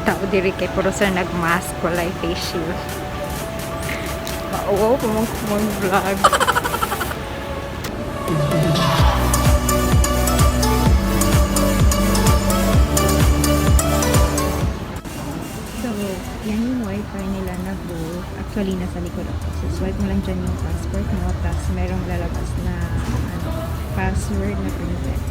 tao diri kay puro sir nag-mask, walay face shield. Oo, kumong vlog. So, yan yung wifi nila na booth. Actually, nasa likod ako. So, swipe mo lang dyan yung passport mo. Tapos, merong lalabas na password na printed.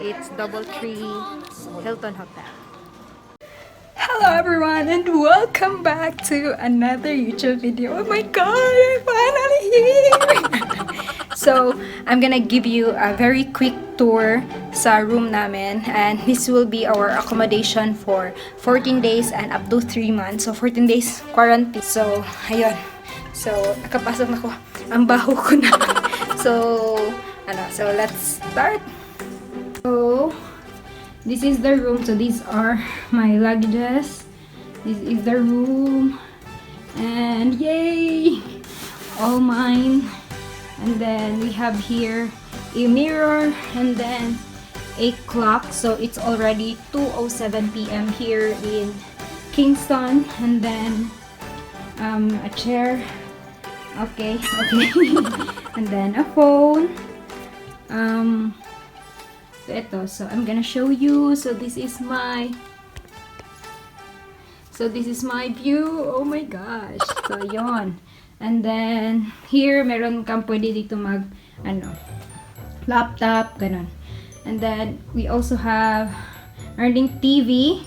It's DoubleTree Hilton Hotel. Hello everyone and welcome back to another YouTube video. Oh my god, I'm finally here! So, I'm gonna give you a very quick tour sa room namin, and this will be our accommodation for 14 days and up to 3 months. So, 14 days quarantine. So, ayun. So, nakapasok na ko. Ang baho ko na. So, let's start. So, this is the room. So, these are my luggages. This is the room. And yay! All mine. And then we have here a mirror and then a clock. So, it's already 2:07 p.m. here in Kingston. And then a chair. Okay. And then a phone. So I'm gonna show you. So this is my view. Oh my gosh. So yon. And then here meron kang pwede dito mag laptop ganon. And then we also have earning TV.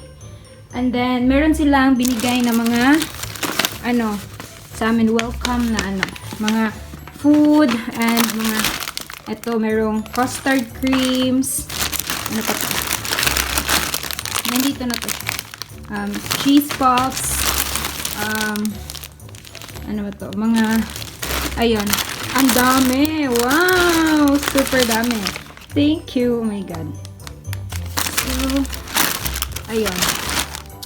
And then meron silang binigay na mga sa amin welcome na mga food and mga merong custard creams. Ano pa to? Nandito na to. Cheese puffs. Ano ba to? Mga, ayun. Ang dami! Wow! Super dami. Thank you. Oh my God. So, ayun.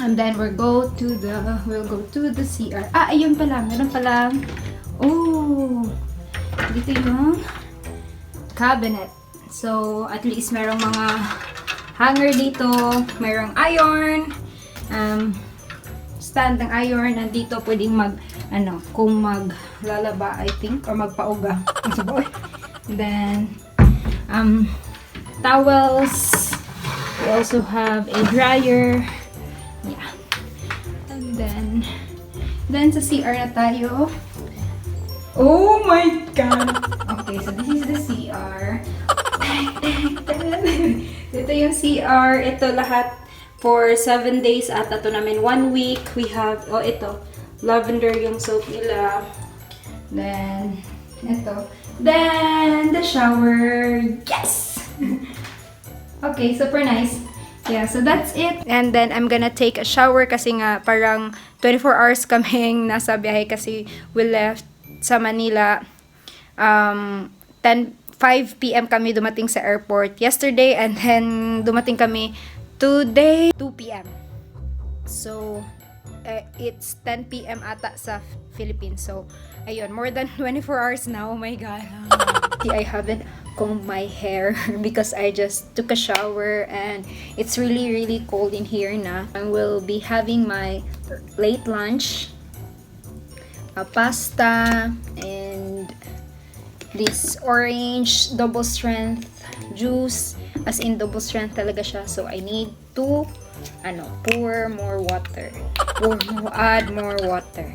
And then we'll go to the CR. Ayun pala. Meron palang, dito yung cabinet. So, at least merong mga hanger dito. Merong iron. Stand ng iron. Nandito pwedeng kung maglalaba, I think, or magpauga. And then, towels. We also have a dryer. Yeah. And then sa CR na tayo. Oh my God! Okay, so this is the CR. Ito yung CR. Ito lahat for 7 days ata to namin. 1 week. We have, ito, lavender yung soap nila. Then, ito. Then, the shower. Yes! Okay, super nice. Yeah, so that's it. And then, I'm gonna take a shower kasi nga parang 24 hours kaming nasa biyahe kasi we left sa Manila 5 p.m. kami dumating sa airport yesterday and then dumating kami today 2 p.m. So, it's 10 p.m. ata sa Philippines. So, ayun, more than 24 hours now. Oh my God. I haven't combed my hair because I just took a shower and it's really, really cold in here na. I will be having my late lunch, pasta, and this orange double strength juice. As in, double strength talaga siya. So, I need to, pour more water. Add more water.